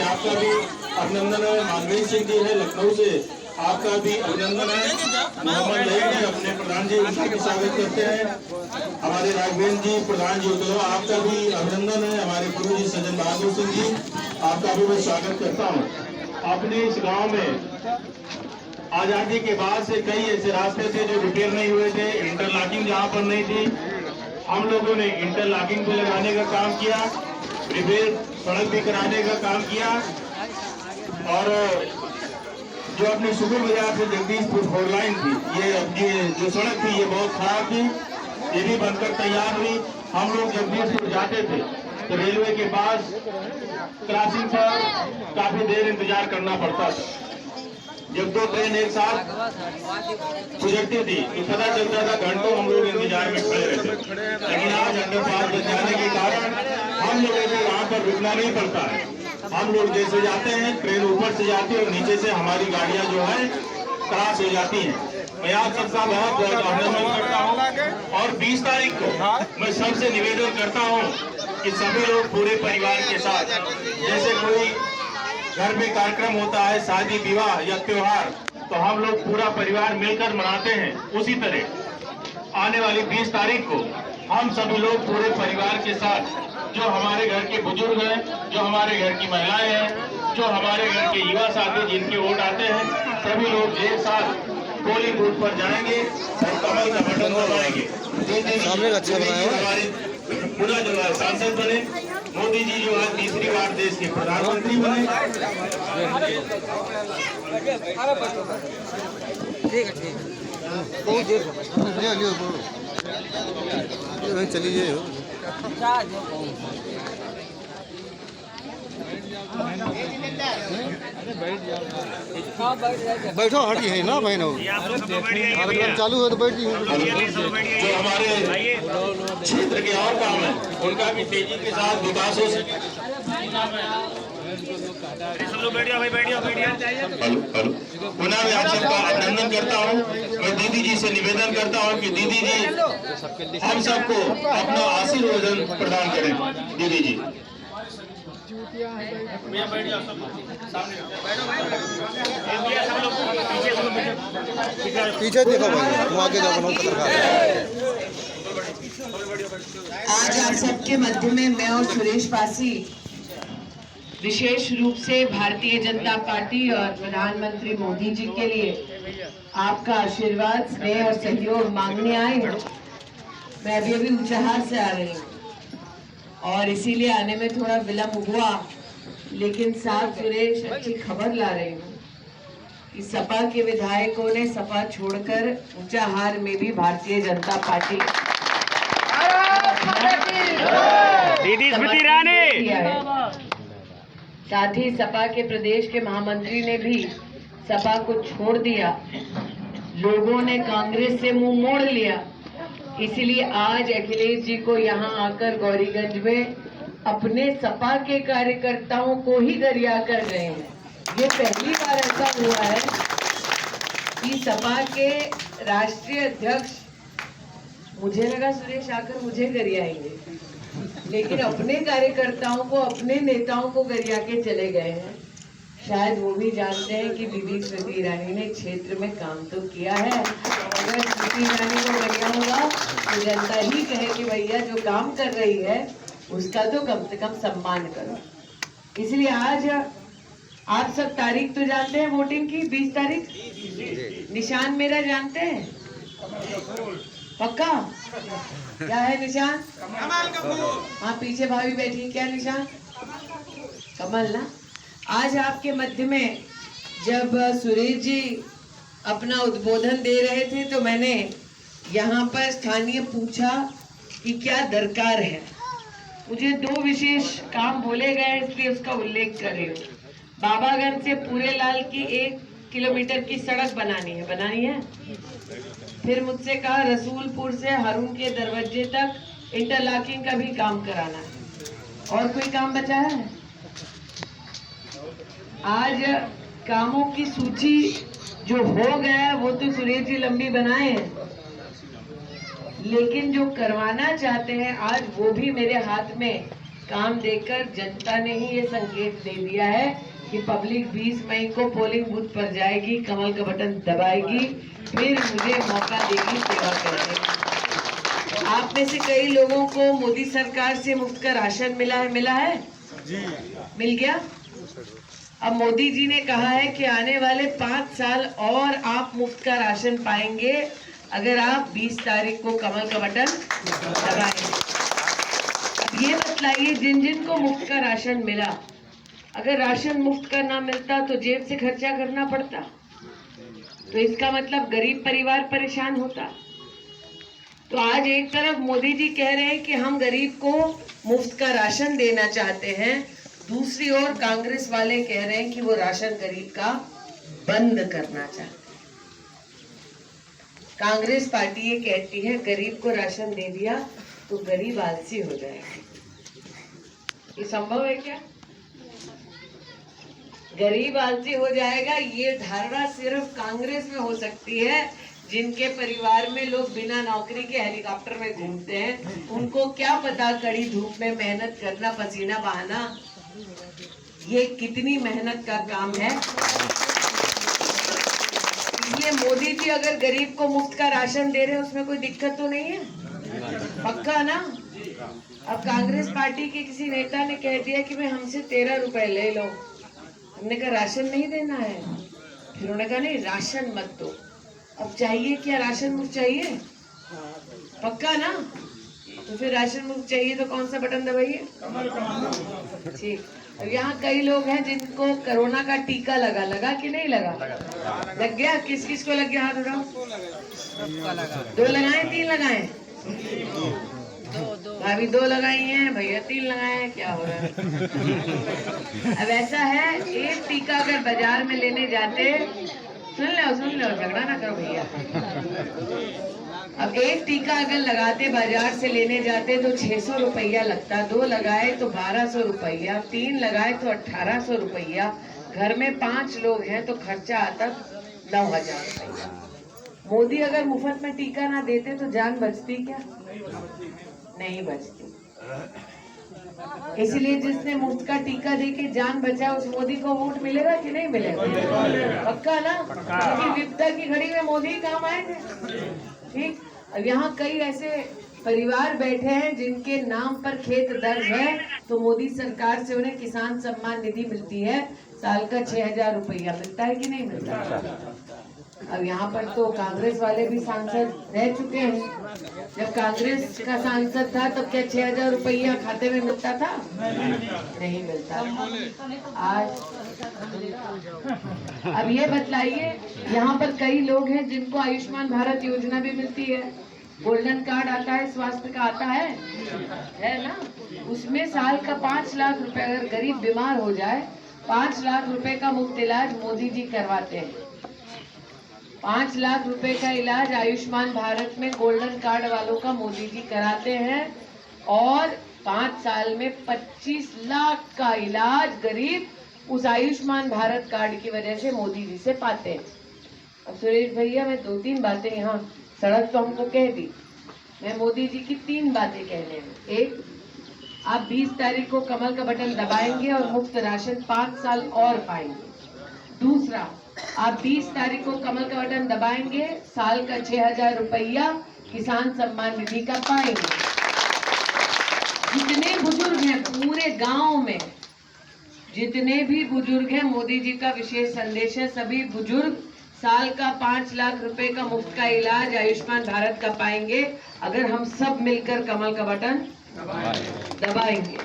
आपका भी अभिनंदन है। मानवीर सिंह जी है लखनऊ से, आपका भी अभिनंदन है। मोहम्मद लईक है अपने प्रधान जी, उनका भी स्वागत करते हैं। हमारे राघवेंद्र जी प्रधान जी उतलो, आपका भी अभिनंदन है। हमारे गुरु जी सज्जन बहादुर सिंह जी, आपका भी मैं स्वागत करता हूँ। अपने इस गांव में आजादी के बाद से कई ऐसे रास्ते थे जो रिपेयर नहीं हुए थे, इंटरलॉकिंग जहाँ पर नहीं थी, हम लोगों ने इंटरलॉकिंग भी लगाने का काम किया, रिपेयर सड़क भी कराने का काम किया। और जो अपने सुगुर बाजार से जगदीशपुर 4 लाइन थी, ये जो सड़क थी ये बहुत खराब थी, ये भी बनकर तैयार हुई। हम लोग जगदीशपुर जाते थे तो रेलवे के पास क्रॉसिंग पर काफी देर इंतजार करना पड़ता था। जब 2 ट्रेन एक साथ गुजरती थी तो पता चलता था घंटों हम लोग इंतजार में खड़े रहते। लेकिन आज अंडरपास बन जाने के कारण हम लोगों को वहाँ पर रुकना नहीं पड़ता है। हम लोग जैसे जाते हैं ट्रेन ऊपर से जाती है और नीचे से हमारी गाड़ियाँ जो है क्रॉस हो जाती हैं। मैं आप सबका बहुत बहुत अभिनंदन करता हूँ। और 20 तारीख को मैं सबसे निवेदन करता हूँ कि सभी लोग पूरे परिवार के साथ, जैसे कोई घर में कार्यक्रम होता है, शादी विवाह या त्योहार, तो हम लोग पूरा परिवार मिलकर मनाते हैं, उसी तरह आने वाली 20 तारीख को हम सभी लोग पूरे परिवार के साथ, जो हमारे घर के बुजुर्ग हैं, जो हमारे घर की महिलाएं हैं, जो हमारे घर के युवा साथी जिनके वोट आते हैं, सभी लोग एक साथ पोलिंग बूथ पर जाएंगे और कमल का बटन दबाएंगे। अच्छा हमारे पूरा जो है सांसद बने, मोदी जी जो आज तीसरी बार देश के प्रधानमंत्री बने। ठीक है बहुत देर चलिए बैठो हटी है ना बहन, चालू है तो बैठ जी। जो हमारे क्षेत्र के और काम है उनका भी तेजी के साथ विकास हो सके। पुनः मैं आप सबका अभिनंदन करता हूँ। मैं दीदी जी से निवेदन करता हूँ कि दीदी जी हम सबको अपना आशीर्वाद प्रदान करें। दीदी जी पीछे देखो भाई, तुम आगे जाओ। आज आप सबके मध्य में मैं और सुरेश पासी विशेष रूप से भारतीय जनता पार्टी और प्रधानमंत्री मोदी जी के लिए आपका आशीर्वाद, स्नेह और सहयोग मांगने आए हैं। मैं अभी ऊंचाहार से आ रही हूँ और इसीलिए आने में थोड़ा विलम्ब हुआ, लेकिन साथ सुरेश अच्छी खबर ला रही हूँ कि सपा के विधायकों ने सपा छोड़कर ऊंचाहार में भी भारतीय जनता पार्टी दीदी स्मृति ईरानी किया है। साथ ही सपा के प्रदेश के महामंत्री ने भी सपा को छोड़ दिया। लोगों ने कांग्रेस से मुंह मोड़ लिया, इसलिए आज अखिलेश जी को यहाँ आकर गौरीगंज में अपने सपा के कार्यकर्ताओं को ही गरिया कर रहे हैं। ये पहली बार ऐसा हुआ है कि सपा के राष्ट्रीय अध्यक्ष, मुझे लगा सुरेश आकर मुझे गरियाएंगे, लेकिन अपने कार्यकर्ताओं को, अपने नेताओं को गरिया के चले गए हैं। शायद वो भी जानते हैं कि दीदी स्मृति ईरानी ने क्षेत्र में काम तो किया है। अगर स्मृति ईरानी को गरिया होगा तो जनता ही कहे कि भैया जो काम कर रही है उसका तो कम से कम सम्मान करो। इसलिए आज आप सब तारीख तो जानते हैं वोटिंग की, 20 तारीख। निशान मेरा जानते हैं पक्का? क्या है निशान? हाँ पीछे भाभी बैठी, क्या निशान? कमल ना। आज आपके मध्य में जब सुरेश जी अपना उद्बोधन दे रहे थे तो मैंने यहाँ पर स्थानीय पूछा कि क्या दरकार है। मुझे 2 विशेष काम बोले गए, इसलिए उसका उल्लेख कर रही हूँ। बाबागंज से पूरेलाल की 1 किलोमीटर की सड़क बनानी है। फिर मुझसे कहा रसूलपुर से हारून के दरवाजे तक इंटरलॉकिंग का भी काम कराना है। और कोई काम बचा है? आज कामों की सूची जो हो गया वो तो सुरेश जी लंबी बनाए हैं, लेकिन जो करवाना चाहते हैं आज वो भी मेरे हाथ में काम देकर जनता ने ही ये संकेत दे दिया है कि पब्लिक 20 मई को पोलिंग बूथ पर जाएगी, कमल का बटन दबाएगी, फिर मुझे मौका देगी सेवा करने का। आप में से कई लोगों को मोदी सरकार से मुफ्त का राशन मिला है जी, मिल गया। अब मोदी जी ने कहा है कि आने वाले 5 साल और आप मुफ्त का राशन पाएंगे अगर आप 20 तारीख को कमल का बटन दबाएंगे। अब ये बतलाइए, जिन जिन को मुफ्त का राशन मिला, अगर राशन मुफ्त का ना मिलता तो जेब से खर्चा करना पड़ता, तो इसका मतलब गरीब परिवार परेशान होता। तो आज एक तरफ मोदी जी कह रहे हैं कि हम गरीब को मुफ्त का राशन देना चाहते हैं, दूसरी ओर कांग्रेस वाले कह रहे हैं कि वो राशन गरीब का बंद करना चाहते हैं। कांग्रेस पार्टी ये कहती है गरीब को राशन दे दिया तो गरीब आलसी हो जाएगा। ये संभव है क्या? गरीब आलसी हो जाएगा, ये धारणा सिर्फ कांग्रेस में हो सकती है। जिनके परिवार में लोग बिना नौकरी के हेलीकॉप्टर में घूमते हैं, उनको क्या पता कड़ी धूप में मेहनत करना, पसीना बहाना, ये कितनी मेहनत का काम है। ये मोदी जी अगर गरीब को मुफ्त का राशन दे रहे हैं, उसमें कोई दिक्कत तो नहीं है, पक्का ना? अब कांग्रेस पार्टी के किसी नेता ने कह दिया कि मैं हमसे 13 रुपए ले लो, हमने कहा राशन नहीं देना है, फिर उन्होंने कहा नहीं राशन मत दो। अब चाहिए क्या? राशन मुफ्त चाहिए, पक्का ना? तो फिर राशन मुफ्त चाहिए तो कौन सा बटन दबाइए? ठीक। अब यहाँ कई लोग हैं जिनको कोरोना का टीका लगा कि नहीं लगा? लग गया। किस किस को लग गया? हाथ उठाओ। 2 लगाए, 3 लगाए? भाभी 2 लगाई हैं, भैया 3 लगाए हैं, क्या हो रहा है? अब ऐसा है, एक टीका अगर बाजार में लेने जाते, सुन लो, झगड़ा ना करो भैया। अब एक टीका अगर लगाते बाजार से लेने जाते तो 600 रुपया लगता, 2 लगाए तो 1200 रुपया, 3 लगाए तो 1800 रुपया, घर में 5 लोग हैं तो खर्चा आता 9000 रुपया। मोदी अगर मुफ्त में टीका ना देते तो जान बचती क्या? नहीं बचती। इसलिए जिसने मुफ्त का टीका देके जान बचा, उस मोदी को वोट मिलेगा कि नहीं मिलेगा? पक्का ना? क्योंकि विपदा की घड़ी में मोदी काम आए थे। ठीक। अब यहाँ कई ऐसे परिवार बैठे हैं जिनके नाम पर खेत दर्ज है, तो मोदी सरकार से उन्हें किसान सम्मान निधि मिलती है, साल का 6000 रुपया मिलता है कि नहीं मिलता? अब यहाँ पर तो कांग्रेस वाले भी सांसद रह चुके हैं। जब कांग्रेस का सांसद था तब क्या 6000 रुपया खाते में मिलता था? नहीं मिलता। आज अब ये बतलाइए, यहाँ पर कई लोग हैं जिनको आयुष्मान भारत योजना भी मिलती है, गोल्डन कार्ड आता है, स्वास्थ्य का आता है ना? उसमें साल का 5 लाख रुपए, अगर गरीब बीमार हो जाए 5 लाख रुपए का मुफ्त इलाज मोदी जी करवाते हैं। 5 लाख रुपए का इलाज आयुष्मान भारत में गोल्डन कार्ड वालों का मोदी जी कराते हैं, और 5 साल में 25 लाख का इलाज गरीब उस आयुष्मान भारत कार्ड की वजह से मोदी जी से पाते हैं। अब सुरेश भैया, मैं 2-3 बातें यहाँ, सड़क तो हमको कह दी, मैं मोदी जी की 3 बातें कहने में। एक, आप 20 तारीख को कमल का बटन दबाएंगे और मुफ्त राशन 5 साल और पाएंगे। दूसरा, आप 20 तारीख को कमल का बटन दबाएंगे, साल का 6000 रुपया किसान सम्मान निधि का पाएंगे। जितने बुजुर्ग हैं पूरे गांव में, जितने भी बुजुर्ग हैं, मोदी जी का विशेष संदेश है, सभी बुजुर्ग साल का 5 लाख रुपए का मुफ्त का इलाज आयुष्मान भारत का पाएंगे अगर हम सब मिलकर कमल का बटन दबाएंगे।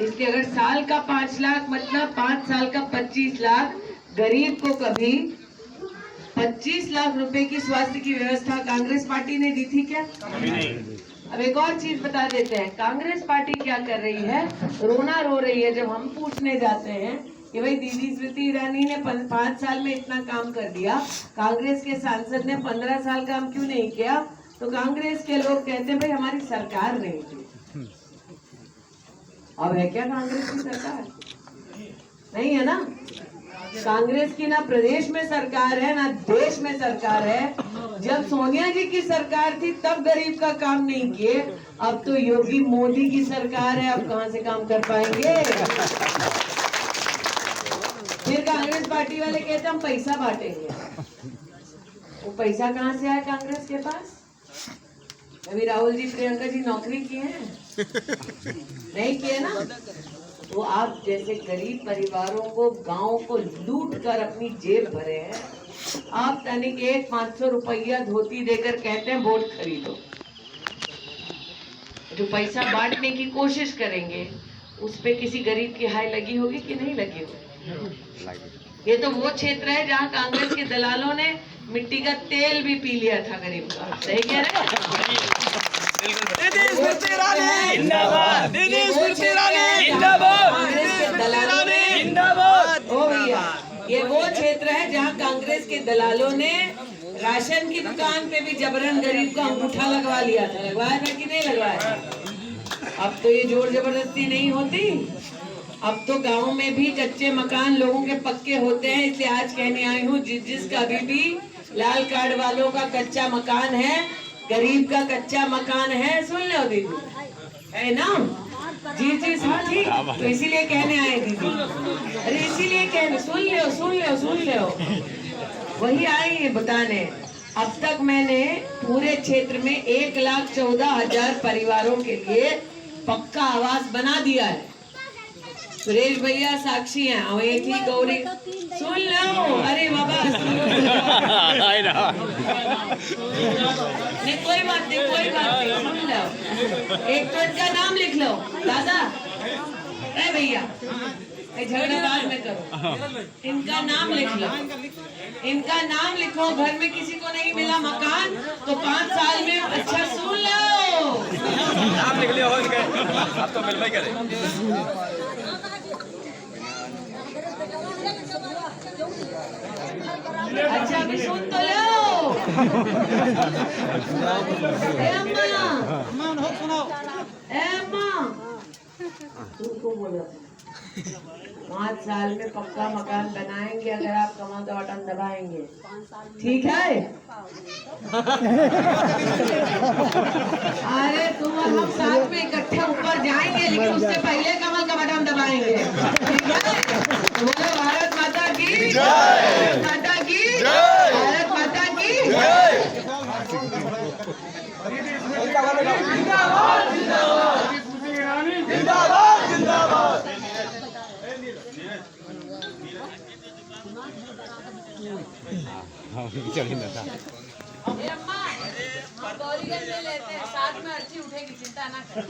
इसलिए अगर साल का 5 लाख मतलब 5 साल का 25 लाख, गरीब को कभी 25 लाख रुपए की स्वास्थ्य की व्यवस्था कांग्रेस पार्टी ने दी थी क्या? नहीं। अब एक और चीज बता देते हैं, कांग्रेस पार्टी क्या कर रही है, रोना रो रही है जब हम पूछने जाते हैं कि भाई दीदी स्मृति ईरानी ने 5 साल में इतना काम कर दिया, कांग्रेस के सांसद ने 15 साल काम क्यों नहीं किया? तो कांग्रेस के लोग कहते हैं भाई हमारी सरकार नहीं थी। अब है क्या कांग्रेस की सरकार? नहीं है ना। कांग्रेस की ना प्रदेश में सरकार है ना देश में सरकार है। जब सोनिया जी की सरकार थी तब गरीब का काम नहीं किए, अब तो योगी मोदी की सरकार है, अब कहां से काम कर पाएंगे। फिर कांग्रेस पार्टी वाले कहते हम पैसा बांटेंगे। वो पैसा कहां से आया कांग्रेस के पास? अभी राहुल जी प्रियंका जी नौकरी किए हैं? नहीं किए ना। तो आप जैसे गरीब परिवारों को, गांव को लूट कर अपनी जेब भरे हैं, आप तनिक 500 रुपया धोती देकर कहते हैं वोट खरीदो। जो पैसा बांटने की कोशिश करेंगे उस पे किसी गरीब की हाय लगी होगी कि नहीं लगी होगी? ये तो वो क्षेत्र है जहाँ कांग्रेस के दलालों ने मिट्टी का तेल भी पी लिया था गरीब का। सही कह रहे हैं? ओ भैया, ये वो क्षेत्र है जहाँ कांग्रेस के दलालों ने राशन की दुकान पे भी जबरन गरीब का अंगूठा लगवा लिया था। लगवाया था कि नहीं लगवाया? अब तो ये जोर जबरदस्ती नहीं होती। अब तो गांव में भी कच्चे मकान लोगों के पक्के होते हैं। इसलिए आज कहने आई हूँ, जिसका अभी भी लाल कार्ड वालों का कच्चा मकान है, गरीब का कच्चा मकान है, सुन लो दीदी, है ना? जी जी साथी, तो इसीलिए कहने आए दीदी। अरे इसीलिए कहने, सुन लो। वही आई है बताने। अब तक मैंने पूरे क्षेत्र में 1,14,000 परिवारों के लिए पक्का आवास बना दिया है। सुरेश भैया साक्षी हैं। और एक ही गौरी, सुन लो। अरे बाबा नहीं, कोई बात नहीं, सुन लो। एक तो इनका नाम लिख लो दादा। अरे भैया झगड़ा बाद में करो, इनका नाम लिख लो। इनका नाम लिखो। घर में किसी को नहीं मिला मकान तो 5 साल में, अच्छा सुन लो, नाम लिख लिया आप तो मिल करे। अच्छा अभी सुन तो लो। तुमको बोला 5 साल में पक्का मकान बनाएंगे अगर आप कमर का बटन दबाएंगे, ठीक है? अरे तुम और हम साथ में इकट्ठे ऊपर जाएंगे, लेकिन उससे पहले कमल का बटन दबाएंगे, ठीक है? बोलो भारत माता की जय, भारत माता की जय, भारत माता की जय। जिंदाबाद जिंदाबाद। अम्मा, हम गौरीगंज में लेते हैं, साथ में अर्ची उठेगी, चिंता ना करें।